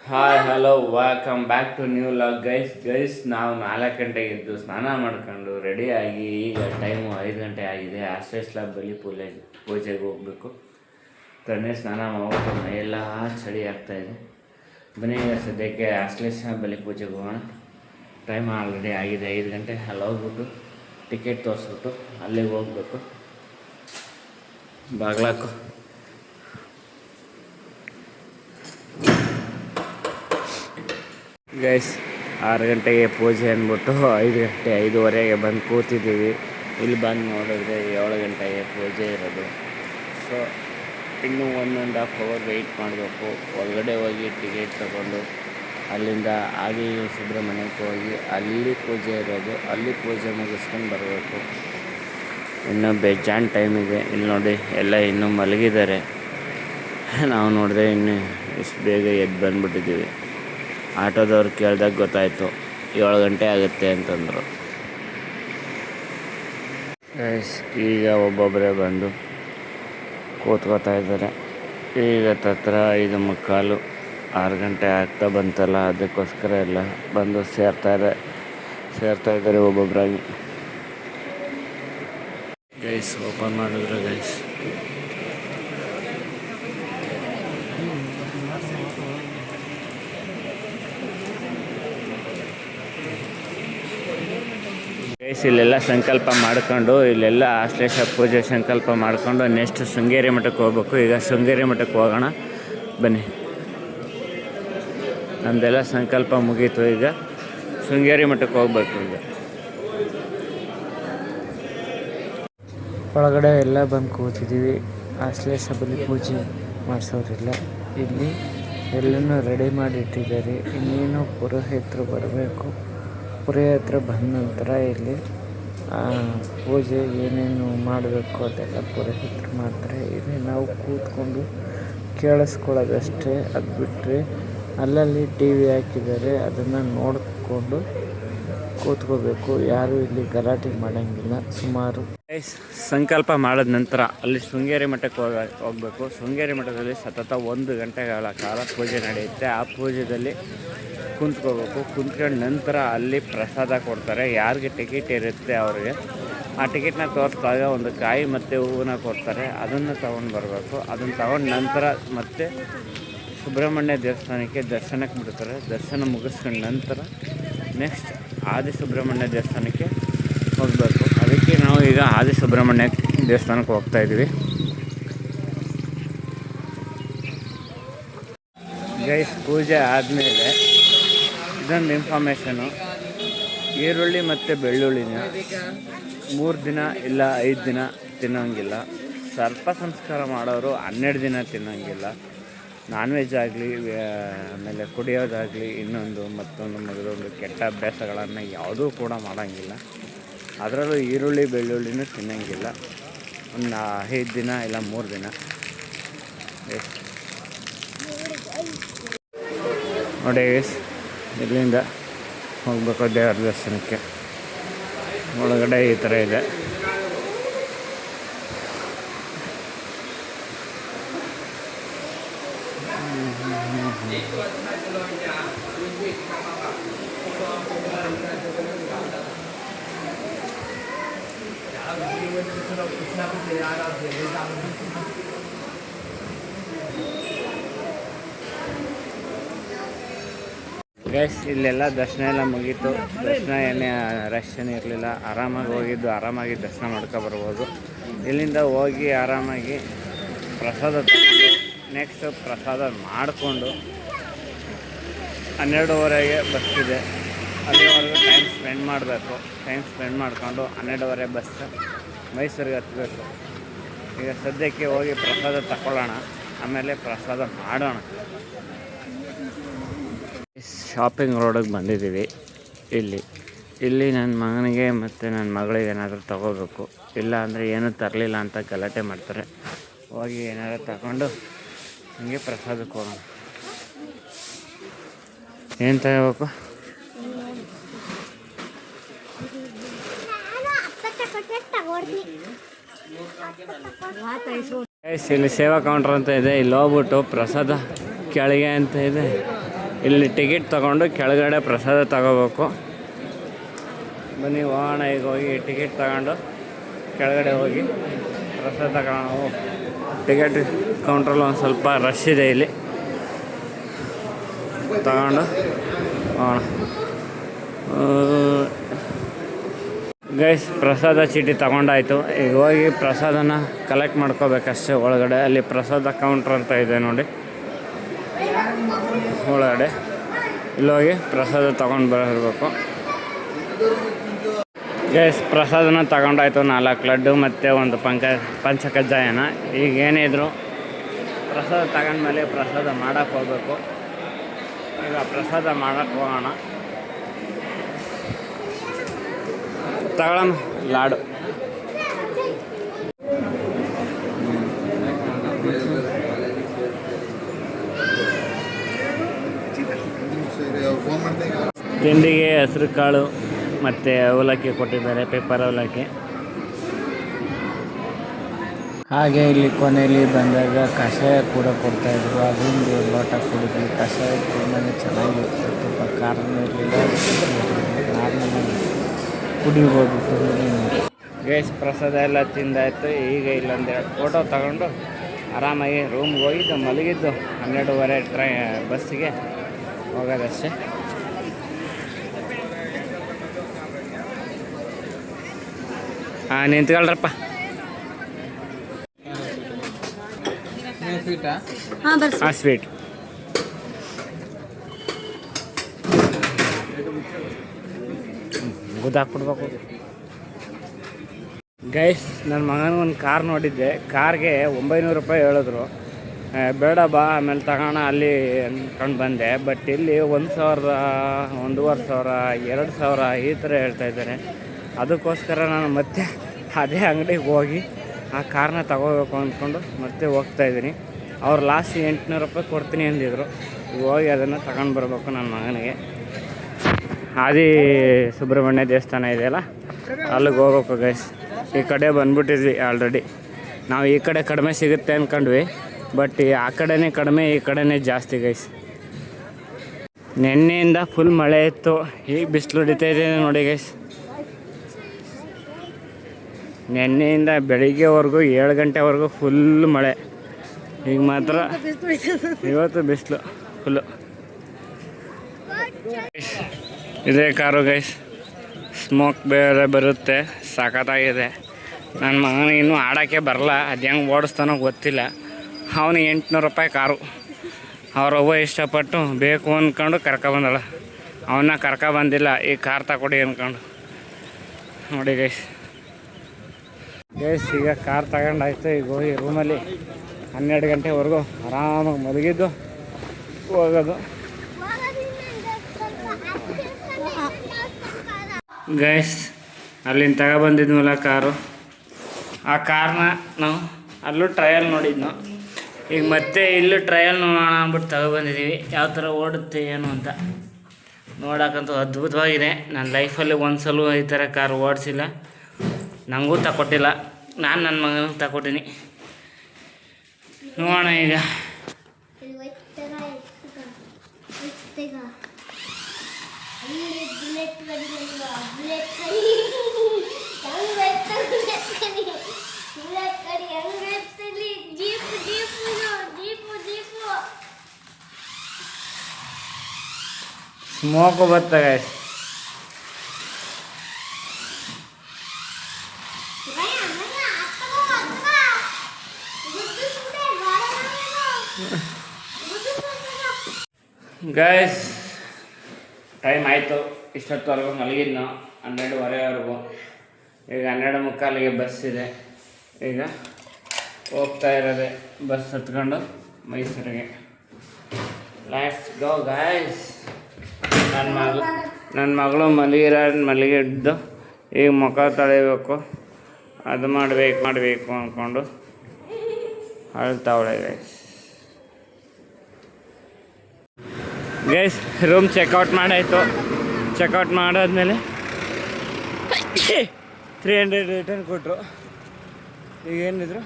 Hi hello welcome back to new vlog guys ನಾವು 4 ಗಂಟೆಗೆ ಎದ್ದು ಸ್ನಾನ ಮಾಡ್ಕೊಂಡು ರೆಡಿಯಾಗಿ ಈಗ ಟೈಮು 5 ಗಂಟೆ ಆಗಿದೆ. ಆಶ್ರಯ ಸ್ಲಾಬ್ ಬಳಿ ಪೂಜೆಗೆ ಹೋಗಬೇಕು. ತಣ್ಣೀರು ಸ್ನಾನ ಮಾಡ್ಬಿಟ್ಟು ಮೈಯೆಲ್ಲ ಚಳಿ ಆಗ್ತಾಯಿದೆ. ಬನ್ನಿ ಈಗ ಸದ್ಯಕ್ಕೆ ಆಶ್ರಯ ಸ್ಲಾಬ್ ಬಳಿ ಪೂಜೆಗೆ ಹೋಗೋಣ. ಟೈಮ್ ಆಲ್ರೆಡಿ ಆಗಿದೆ 5 ಗಂಟೆ. ಅಲ್ಲಿ ಹೋಗ್ಬಿಟ್ಟು ಟಿಕೆಟ್ ತೋರಿಸ್ಬಿಟ್ಟು ಅಲ್ಲಿಗೆ ಹೋಗ್ಬೇಕು. ಬಾಗ್ಲಾಕು ಗೈಸ್ 6 ಗಂಟೆಗೆ ಪೂಜೆ ಅಂದ್ಬಿಟ್ಟು 5 ಗಂಟೆ 5:15ಗೆ ಬಂದು ಕೂತಿದ್ದೀವಿ. ಇಲ್ಲಿ ಬಂದು ನೋಡಿದ್ರೆ 7 ಗಂಟೆಗೆ ಪೂಜೆ ಇರೋದು. ಸೊ ಇನ್ನೂ 1.5 ಅವರ್ ವೆಯ್ಟ್ ಮಾಡಬೇಕು. ಒಳಗಡೆ ಹೋಗಿ ಟಿಕೆಟ್ ತಗೊಂಡು ಅಲ್ಲಿಂದ ಆದಿ ಸುಬ್ರಹ್ಮಣ್ಯಕ್ಕೆ ಹೋಗಿ ಅಲ್ಲಿ ಪೂಜೆ ಇರೋದು. ಅಲ್ಲಿ ಪೂಜೆ ಮುಗಿಸ್ಕೊಂಡು ಬರಬೇಕು. ಇನ್ನೂ ಬೇಜಾನ್ ಟೈಮ್ ಇದೆ. ಇಲ್ಲಿ ನೋಡಿ ಎಲ್ಲ ಇನ್ನೂ ಮಲಗಿದ್ದಾರೆ. ನಾವು ನೋಡಿದ್ರೆ ಇನ್ನೂ ಇಷ್ಟು ಬೇಗ ಎದ್ದು ಬಂದುಬಿಟ್ಟಿದ್ದೀವಿ. ಆಟೋದವ್ರು ಕೇಳಿದಾಗ ಗೊತ್ತಾಯಿತು 7 ಗಂಟೆ ಆಗುತ್ತೆ ಅಂತಂದರು. ಈಗ ಒಬ್ಬೊಬ್ಬರೇ ಬಂದು ಕೂತ್ಕೋತಾ ಇದ್ದಾರೆ. ಈಗ ಹತ್ರ 5:45 6 ಗಂಟೆ ಆಗ್ತಾ ಬಂತಲ್ಲ, ಅದಕ್ಕೋಸ್ಕರ ಎಲ್ಲ ಬಂದು ಸೇರ್ತಾ ಇದ್ದಾರೆ ಒಬ್ಬೊಬ್ಬರಾಗಿ. ಗೈಸ್ ಓಪನ್ ಮಾಡಿದ್ರು ಗೈಸ್. ಇಲ್ಲೆಲ್ಲ ಸಂಕಲ್ಪ ಮಾಡ್ಕೊಂಡು ಇಲ್ಲೆಲ್ಲ ಆಶ್ಲೇಷ ಪೂಜೆ ಸಂಕಲ್ಪ ಮಾಡಿಕೊಂಡು ನೆಕ್ಸ್ಟ್ ಶೃಂಗೇರಿ ಮಠಕ್ಕೆ ಹೋಗ್ಬೇಕು. ಈಗ ಶೃಂಗೇರಿ ಮಠಕ್ಕೆ ಹೋಗೋಣ ಬನ್ನಿ. ನಮ್ಮದೆಲ್ಲ ಸಂಕಲ್ಪ ಮುಗೀತು. ಈಗ ಶೃಂಗೇರಿ ಮಠಕ್ಕೆ ಹೋಗ್ಬೇಕು. ಈಗ ಒಳಗಡೆ ಎಲ್ಲ ಬಂದು ಕೂತಿದ್ದೀವಿ. ಆಶ್ಲೇಷ ಬಲಿ ಪೂಜೆ ಮಾಡಿಸೋರಿಲ್ಲ. ಇಲ್ಲಿ ಎಲ್ಲನೂ ರೆಡಿ ಮಾಡಿ ಇಟ್ಟಿದ್ದಾರೆ. ಇನ್ನೇನು ಪುರೋಹಿತರು ಬರಬೇಕು. ಪುರೋಹಿತರು ಬಂದ ನಂತರ ಇಲ್ಲಿ ಪೂಜೆ ಏನೇನು ಮಾಡಬೇಕು ಅದೆಲ್ಲ ಪುರೋಹಿತರು ಮಾಡ್ತಾರೆ. ಇಲ್ಲಿ ನಾವು ಕೂತ್ಕೊಂಡು ಕೇಳಿಸ್ಕೊಳ್ಳೋದಷ್ಟೇ. ಅದು ಬಿಟ್ಟರೆ ಅಲ್ಲಲ್ಲಿ ಟಿ ವಿ ಹಾಕಿದ್ದಾರೆ, ಅದನ್ನು ನೋಡಿಕೊಂಡು ಕೂತ್ಕೋಬೇಕು. ಯಾರೂ ಇಲ್ಲಿ ಗಲಾಟೆ ಮಾಡೋಂಗಿಲ್ಲ. ಸುಮಾರು ಸಂಕಲ್ಪ ಮಾಡಿದ ನಂತರ ಅಲ್ಲಿ ಶೃಂಗೇರಿ ಮಠಕ್ಕೆ ಹೋಗಬೇಕು. ಶೃಂಗೇರಿ ಮಠದಲ್ಲಿ ಸತತ 1 ಗಂಟೆಗಳ ಕಾಲ ಪೂಜೆ ನಡೆಯುತ್ತೆ. ಆ ಪೂಜೆಯಲ್ಲಿ ಕುಂತ್ಕೋಬೇಕು. ಕುಂತ್ಕೊಂಡು ನಂತರ ಅಲ್ಲಿ ಪ್ರಸಾದ ಕೊಡ್ತಾರೆ. ಯಾರಿಗೆ ಟಿಕೆಟ್ ಇರುತ್ತೆ ಅವ್ರಿಗೆ ಆ ಟಿಕೆಟ್ನ ತೋರಿಸಿದಾಗ ಒಂದು ಕಾಯಿ ಮತ್ತು ಹೂವನ್ನ ಕೊಡ್ತಾರೆ. ಅದನ್ನು ತೊಗೊಂಡು ಬರಬೇಕು. ಅದನ್ನು ತಗೊಂಡು ನಂತರ ಮತ್ತೆ ಸುಬ್ರಹ್ಮಣ್ಯ ದೇವಸ್ಥಾನಕ್ಕೆ ದರ್ಶನಕ್ಕೆ ಬಿಡ್ತಾರೆ. ದರ್ಶನ ಮುಗಿಸ್ಕೊಂಡು ನಂತರ ನೆಕ್ಸ್ಟ್ ಆದಿ ಸುಬ್ರಹ್ಮಣ್ಯ ದೇವಸ್ಥಾನಕ್ಕೆ ಹೋಗಬೇಕು. ಅದಕ್ಕೆ ನಾವು ಈಗ ಆದಿ ಸುಬ್ರಹ್ಮಣ್ಯ ದೇವಸ್ಥಾನಕ್ಕೆ ಹೋಗ್ತಾಯಿದ್ದೀವಿ. ಗೈಸ್ ಪೂಜೆ ಆದಮೇಲೆ ಇದೊಂದು ಇನ್ಫಾರ್ಮೇಷನು, ಈರುಳ್ಳಿ ಮತ್ತು ಬೆಳ್ಳುಳ್ಳಿನ 3 ದಿನ ಇಲ್ಲ 5 ದಿನ ತಿನ್ನೋಂಗಿಲ್ಲ. ಸರ್ಪ ಸಂಸ್ಕಾರ ಮಾಡೋರು 12 ದಿನ ತಿನ್ನೋಂಗಿಲ್ಲ. ನಾನ್ ವೆಜ್ ಆಗಲಿ ಆಮೇಲೆ ಕುಡಿಯೋದಾಗಲಿ ಮತ್ತೊಂದು ಕೆಟ್ಟ ಅಭ್ಯಾಸಗಳನ್ನು ಯಾವುದೂ ಕೂಡ ಮಾಡೋಂಗಿಲ್ಲ. ಅದರಲ್ಲೂ ಈರುಳ್ಳಿ ಬೆಳ್ಳುಳ್ಳಿನೂ ತಿನ್ನೋಂಗಿಲ್ಲ. ಒಂದು 5 ದಿನ ಇಲ್ಲ 3 ದಿನ. ನೋಡಿ ಇಲ್ಲಿಂದ ಹೋಗ್ಬೇಕು ದೇವರ ದರ್ಶನಕ್ಕೆ. ಒಳಗಡೆ ಈ ಥರ ಇದೆ. ಗೈಸ್ ಇಲ್ಲೆಲ್ಲ ದರ್ಶನ ಎಲ್ಲ ಮುಗೀತು. ದರ್ಶನ ಏನೇ ರಶ್ ಇರಲಿಲ್ಲ. ಆರಾಮಾಗಿ ಹೋಗಿದ್ದು ಆರಾಮಾಗಿ ದರ್ಶನ ಮಾಡ್ಕೊಬರ್ಬೋದು. ಇಲ್ಲಿಂದ ಹೋಗಿ ಆರಾಮಾಗಿ ಪ್ರಸಾದ ತಗೊಂಡು ನೆಕ್ಸ್ಟ್ ಪ್ರಸಾದ ಮಾಡಿಕೊಂಡು 12:30ಗೆ ಬಸ್ ಇದೆ. ಅಲ್ಲಿವರೆಗೂ ಟೈಮ್ ಸ್ಪೆಂಡ್ ಮಾಡಬೇಕು. ಟೈಮ್ ಸ್ಪೆಂಡ್ ಮಾಡಿಕೊಂಡು 12:30 ಬಸ್ ಮೈಸೂರಿಗೆ ಹತ್ತಬೇಕು. ಈಗ ಸದ್ಯಕ್ಕೆ ಹೋಗಿ ಪ್ರಸಾದ ತಗೊಳ್ಳೋಣ, ಆಮೇಲೆ ಪ್ರಸಾದ ಮಾಡೋಣ. ಶಾಪಿಂಗ್ ರೋಡಿಗೆ ಬಂದಿದ್ದೀವಿ. ಇಲ್ಲಿ ನನ್ನ ಮಗನಿಗೆ ಮತ್ತು ನನ್ನ ಮಗಳಿಗೆ ಏನಾದರೂ ತೊಗೋಬೇಕು. ಇಲ್ಲ ಅಂದರೆ ಏನೂ ತರಲಿಲ್ಲ ಅಂತ ಗಲಾಟೆ ಮಾಡ್ತಾರೆ. ಹೋಗಿ ಏನಾದರೂ ತಗೊಂಡು ಹಂಗೆ ಪ್ರಸಾದಕ್ಕೆ ಹೋಗೋಣ. ಏನು ತಗೋಬೇಕು? ಇಲ್ಲಿ ಸೇವಾ ಕೌಂಟ್ರ್ ಅಂತ ಇದೆ. ಇಲ್ಲಿ ಹೋಗ್ಬಿಟ್ಟು ಪ್ರಸಾದ ಕೆಳಗೆ ಅಂತ ಇದೆ. ಇಲ್ಲಿ ಟಿಕೆಟ್ ತೊಗೊಂಡು ಕೆಳಗಡೆ ಪ್ರಸಾದ ತಗೋಬೇಕು. ಬನ್ನಿ ಹೋಗೋಣ, ಈಗ ಹೋಗಿ ಟಿಕೆಟ್ ತಗೊಂಡು ಕೆಳಗಡೆ ಹೋಗಿ ಪ್ರಸಾದ ತಗೊಳ್ಳೋಣ. ಟಿಕೆಟ್ ಕೌಂಟ್ರಲ್ಲಿ ಒಂದು ಸ್ವಲ್ಪ ರಶ್ ಇದೆ, ಇಲ್ಲಿ ತಗೊಂಡು ಹೋಗೋಣ. ಗೈಸ್, ಪ್ರಸಾದ ಚೀಟಿ ತಗೊಂಡಾಯ್ತು. ಈಗ ಹೋಗಿ ಪ್ರಸಾದನ ಕಲೆಕ್ಟ್ ಮಾಡ್ಕೋಬೇಕಷ್ಟೇ ಒಳಗಡೆ. ಅಲ್ಲಿ ಪ್ರಸಾದ ಕೌಂಟ್ರ್ ಅಂತ ಇದೆ ನೋಡಿ ಒಳಗಡೆ. ಇಲ್ಲೋಗಿ ಪ್ರಸಾದ ತೊಗೊಂಡು ಬರಬೇಕು. ಗೈಸ್, ಪ್ರಸಾದನ ತಗೊಂಡಾಯ್ತು. 4 ಲಡ್ಡು ಮತ್ತು ಒಂದು ಪಂಚಕಜ್ಜಾಯನ. ಈಗ ಏನಿದ್ರು ಪ್ರಸಾದ ತಗೊಂಡ್ಮೇಲೆ ಪ್ರಸಾದ ಮಾಡೋಕ್ಕೆ ಹೋಗ್ಬೇಕು. ಈಗ ಪ್ರಸಾದ ಮಾಡೋಕ್ಕೆ ಹೋಗೋಣ. ತಗೊಳ್ಳೋಣ ಲಾಡು. ತಿಂಡಿಗೆ ಹೆಸರು ಕಾಳು ಮತ್ತು ಅವಲಕ್ಕಿ ಕೊಟ್ಟಿದ್ದಾರೆ, ಪೇಪರ್ ಅವಲಕ್ಕಿ. ಹಾಗೆ ಇಲ್ಲಿ ಕೊನೆಯಲ್ಲಿ ಬಂದಾಗ ಕಷಾಯ ಕೂಡ ಕೊಡ್ತಾಯಿದ್ರು. ಅದೊಂದು ಲೋಟ ಕುಡಿದ್ವಿ. ಕಷಾಯ ತುಂಬಾ ಚೆನ್ನಾಗಿತ್ತು. ತುಂಬ ಖಾರನೂ ಇರಲಿಲ್ಲ, ನಾರ್ಮಲ್ ಕುಡಿಬೋದು. ಗೈಸ್, ಪ್ರಸಾದ ಎಲ್ಲ ತಿಂದಾಯಿತು. ಈಗ ಇಲ್ಲೊಂದೆರಡು ಫೋಟೋ ತಗೊಂಡು ಆರಾಮಾಗಿ ರೂಮ್ಗೆ ಹೋಗಿದ್ದು ಮಲಗಿದ್ದು. 12:30 ಬಸ್ಸಿಗೆ ಹೋಗೋದಷ್ಟೇ. ನಿಂತ್ಕೊಳ್ರಪ್ಪ. ಸ್ವೀಟ್ ಗುದ್ದಾಕ್ಬಿಡ್ಬೇಕು. ಗೈಸ್, ನನ್ನ ಮಗನ ಒಂದು ಕಾರ್ ನೋಡಿದ್ದೆ. ಕಾರ್ಗೆ 900 ರೂಪಾಯಿ ಹೇಳಿದ್ರು. ಬೇಡ ಬಾ ಆಮೇಲೆ ತಗೋಣ ಅಲ್ಲಿ ಅಂದ್ಕೊಂಡು ಬಂದೆ. ಬಟ್ ಇಲ್ಲಿ 1,000, 1,500, 2,000 ಈ ಥರ ಹೇಳ್ತಾಯಿದ್ದಾರೆ. ಅದಕ್ಕೋಸ್ಕರ ನಾನು ಮತ್ತೆ ಅದೇ ಅಂಗಡಿಗೆ ಹೋಗಿ ಆ ಕಾರ್ನ ತಗೋಬೇಕು ಅಂದ್ಕೊಂಡು ಮತ್ತೆ ಹೋಗ್ತಾಯಿದ್ದೀನಿ. ಅವ್ರು ಲಾಸ್ಟ್ 800 ರೂಪಾಯಿ ಕೊಡ್ತೀನಿ ಅಂದಿದ್ರು. ಈಗ ಹೋಗಿ ಅದನ್ನು ತಗೊಂಡು ಬರಬೇಕು ನನ್ನ ಮಗನಿಗೆ. ಆದಿ ಸುಬ್ರಹ್ಮಣ್ಯ ದೇವಸ್ಥಾನ ಇದೆಯಲ್ಲ, ಅಲ್ಲಿಗೆ ಹೋಗ್ಬೇಕು ಗೈಸ್. ಈ ಕಡೆ ಬಂದ್ಬಿಟ್ಟಿದ್ವಿ ಆಲ್ರೆಡಿ. ನಾವು ಈ ಕಡೆ ಕಡಿಮೆ ಸಿಗುತ್ತೆ ಅಂದ್ಕೊಂಡ್ವಿ, ಬಟ್ ಆ ಕಡೆನೇ ಕಡಿಮೆ, ಈ ಕಡೆನೇ ಜಾಸ್ತಿ ಗೈಸ್. ನೆನ್ನೆಯಿಂದ ಫುಲ್ ಮಳೆ ಇತ್ತು. ಈಗ ಬಿಸಿಲು ಹೊಡಿತಾ ಇದೆ ನೋಡಿ ಗೈಸ್. ನೆನ್ನೆಯಿಂದ ಬೆಳಿಗ್ಗೆವರೆಗೂ 7 ಗಂಟೆವರೆಗೂ ಫುಲ್ ಮಳೆ. ಈಗ ಮಾತ್ರ ಇವತ್ತು ಬಿಸಿಲು ಫುಲ್ಲು. ಇದೇ ಕಾರು ಗೈಸ್. ಸ್ಮೋಕ್ ಬೇರೆ ಬರುತ್ತೆ, ಸಖತ್ತಾಗಿದೆ. ನನ್ನ ಮಗನಿಗೆ ಇನ್ನೂ ಆಡೋಕ್ಕೆ ಬರಲ್ಲ. ಅದು ಹೆಂಗೆ ಓಡಿಸ್ತಾನೋ ಗೊತ್ತಿಲ್ಲ. ಅವನಿಗೆ 800 ರೂಪಾಯಿ ಕಾರು. ಅವ್ರವ್ವ ಇಷ್ಟಪಟ್ಟು ಬೇಕು ಅಂದ್ಕೊಂಡು ಕರ್ಕೊಬಂದಳ. ಅವನ್ನ ಕರ್ಕೊಬಂದಿಲ್ಲ, ಈ ಕಾರ್ ತಗೊಡಿ ಅಂದ್ಕೊಂಡು. ನೋಡಿ ಗೈಸ್, ಈಗ ಕಾರ್ ತಗೊಂಡಾಯ್ತು. ಈಗ ಹೋಗಿ ರೂಮಲ್ಲಿ 12 ಗಂಟೆವರೆಗೂ ಆರಾಮಾಗಿ ಮಲಗಿದ್ದು ಹೋಗೋದು. ಗೈಸ್, ಅಲ್ಲಿಂದ ತಗೊಬಂದಿದ್ವಲ್ಲ ಕಾರು, ಆ ಕಾರ್ನ ನಾವು ಅಲ್ಲೂ ಟ್ರಯಲ್ ನೋಡಿದ್ನು. ಈಗ ಮತ್ತೆ ಇಲ್ಲೂ ಟ್ರಯಲ್ ನೋಡೋಣ ಅಂದ್ಬಿಟ್ಟು ತಗೊಬಂದಿದ್ದೀವಿ. ಯಾವ ಥರ ಓಡುತ್ತೆ ಏನು ಅಂತ ನೋಡೋಕ್ಕಂತೂ ಅದ್ಭುತವಾಗಿದೆ. ನನ್ನ ಲೈಫಲ್ಲಿ ಒಂದು ಸಲ ಈ ಥರ ಕಾರ್ ಓಡಿಸಿಲ್ಲ. ನನಗೂ ತಗೊಟ್ಟಿಲ್ಲ, ನಾನು ನನ್ನ ಮಗನಿಗೆ ತಗೊಟ್ಟಿನಿ. ನೋಡೋಣ ಈಗ. ಸ್ಮೋಕು ಬರ್ತದೆ ಗೈಸ್. ಗೈಸ್, ಟೈಮ್ ಆಯಿತು. ಇಷ್ಟೊತ್ತವರೆಗೂ ಮಲಗಿದ್ನು 12:30ವರೆಗೂ. ಈಗ 12:45ಗೆ ಬಸ್ ಇದೆ. ಈಗ ಹೋಗ್ತಾ ಇರೋದೆ ಬಸ್ ಹತ್ಕೊಂಡು ಮೈಸೂರಿಗೆ. Let's go guys. ನನ್ನ ಮಗಳು ಮಲಗಿದ್ದು ಈಗ ಮುಖ ತೊಳಿಬೇಕು, ಅದು ಮಾಡಬೇಕು ಅಂದ್ಕೊಂಡು ಅಳ್ತಾವಳೆ ಗೈಸ್. ರೂಮ್ ಚೆಕ್ಔಟ್ ಮಾಡಾಯಿತು. ಚೆಕ್ಔಟ್ ಮಾಡಾದ್ಮೇಲೆ 300 ರಿಟರ್ನ್ ಕೊಟ್ಟರು. ಈಗ ಏನಿದ್ರು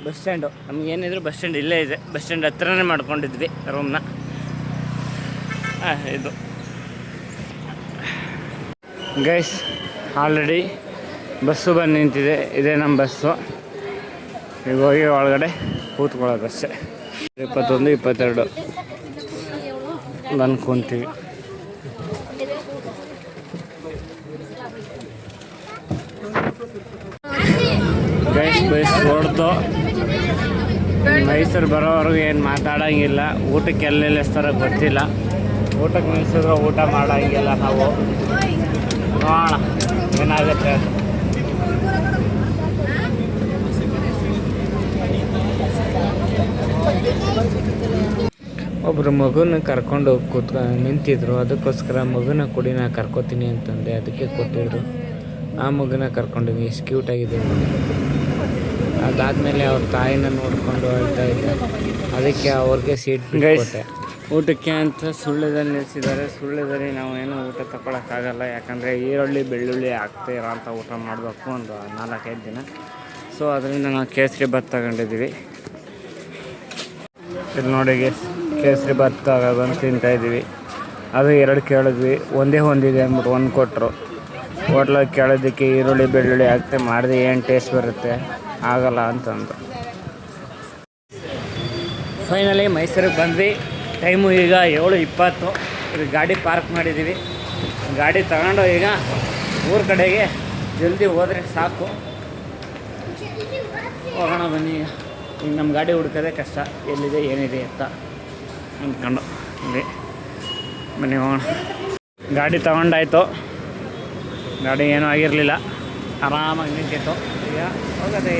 ಬಸ್ ಸ್ಟ್ಯಾಂಡು, ನಮಗೇನಿದ್ರು ಬಸ್ ಸ್ಟ್ಯಾಂಡ್ ಇಲ್ಲೇ ಇದೆ. ಬಸ್ ಸ್ಟ್ಯಾಂಡ್ ಹತ್ರನೇ ಮಾಡ್ಕೊಂಡಿದ್ವಿ ರೂಮ್ನ. ಇದು ಗೈಸ್ ಆಲ್ರೆಡಿ ಬಸ್ಸು ಬಂದು ನಿಂತಿದೆ. ಇದೇ ನಮ್ಮ ಬಸ್ಸು. ಈಗ ಹೋಗಿ ಒಳಗಡೆ ಕೂತ್ಕೊಳ್ಳೋದು ಅಷ್ಟೇ. 21, 22 ಬಂದು ಕುಂತೀವಿ. Guys bus ಹೊಡ್ತು. ಮೈಸೂರು ಬರೋವರೆಗೂ ಏನು ಮಾತಾಡೋಂಗಿಲ್ಲ. ಊಟಕ್ಕೆ ಎಲ್ಲೆಲ್ಲಿಸ್ತಾರೋ ಗೊತ್ತಿಲ್ಲ. ಊಟಕ್ಕೆ ನಿಲ್ಸಿದ್ರು ಊಟ ಮಾಡೋಂಗಿಲ್ಲ ನಾವು. ನೋಡೋಣ ಏನಾಗುತ್ತೆ. ಒಬ್ಬರು ಮಗುನ ಕರ್ಕೊಂಡು ನಿಂತಿದ್ರು. ಅದಕ್ಕೋಸ್ಕರ ಮಗುನ ಕೊಡಿ ನಾ ಕರ್ಕೋತೀನಿ ಅಂತಂದೆ. ಅದಕ್ಕೆ ಕೊಟ್ಟಿದ್ರು. ಆ ಮಗುನ ಕರ್ಕೊಂಡಿದ್ವಿ. ಎಷ್ಟು ಕ್ಯೂಟಾಗಿದೆ. ಅದಾದಮೇಲೆ ಅವ್ರ ತಾಯಿನ ನೋಡಿಕೊಂಡು ಅಳ್ತಾ ಇದ್ದೆ. ಅದಕ್ಕೆ ಅವ್ರಿಗೆ ಸೀಟ್ ಕೊಟ್ಟೆ. ಊಟಕ್ಕೆ ಅಂತ ಸುಳ್ಳ್ಯದಲ್ಲಿ ನಿಲ್ಲಿಸಿದ್ದಾರೆ. ಸುಳ್ಳ್ಯದಲ್ಲಿ ನಾವು ಏನೂ ಊಟ ತಗೊಳಕ್ಕಾಗಲ್ಲ. ಯಾಕಂದರೆ ಈರುಳ್ಳಿ ಬೆಳ್ಳುಳ್ಳಿ ಹಾಕ್ತಾ ಇರೋಂಥ ಊಟ ಮಾಡಬೇಕು ಒಂದು 4-5 ದಿನ. ಸೊ ಅದರಿಂದ ನಾವು ಕೇಸರಿ ಭಾತ್ ತಗೊಂಡಿದ್ದೀವಿ. ಇಲ್ಲಿ ನೋಡಿ ಕೇಸರಿ ಭಾತ್ ಬಂದು ತಿಂತಾಯಿದ್ದೀವಿ. ಅದು 2 ಕೇಳಿದ್ವಿ. ಒಂದೇ ಹೊಂದಿದೆ ಅಂದ್ಬಿಟ್ಟು 1 ಕೊಟ್ಟರು. ಹೋಟ್ಲಾಗ ಕೇಳೋದಕ್ಕೆ ಈರುಳ್ಳಿ ಬೆಳ್ಳುಳ್ಳಿ ಹಾಕ್ತೆ ಮಾಡಿದೆ ಏನು ಟೇಸ್ಟ್ ಬರುತ್ತೆ ಆಗಲ್ಲ ಅಂತಂದು. ಫೈನಲಿ ಮೈಸೂರಿಗೆ ಬಂದ್ವಿ. ಟೈಮು ಈಗ 7:20. ಇದು ಗಾಡಿ ಪಾರ್ಕ್ ಮಾಡಿದ್ದೀವಿ. ಗಾಡಿ ತಗೊಂಡು ಈಗ ಊರ ಕಡೆಗೆ ಜಲ್ದಿ ಹೋದರೆ ಸಾಕು. ಹೋಗೋಣ ಬನ್ನಿ. ಈಗ ನಮ್ಮ ಗಾಡಿ ಹುಡ್ಕೋದೇ ಕಷ್ಟ. ಎಲ್ಲಿದೆ ಏನಿದೆ ಅಂತ ಅಂದ್ಕೊಂಡು ಇಲ್ಲಿ ಬನ್ನಿ ಹೋಗೋಣ. ಗಾಡಿ ತಗೊಂಡಾಯ್ತು. ಗಾಡಿ ಏನೂ ಆಗಿರಲಿಲ್ಲ. ಆರಾಮಾಗಿ ನಿಂತಿತ್ತು. ಈಗ ಹೋಗೋದೇ.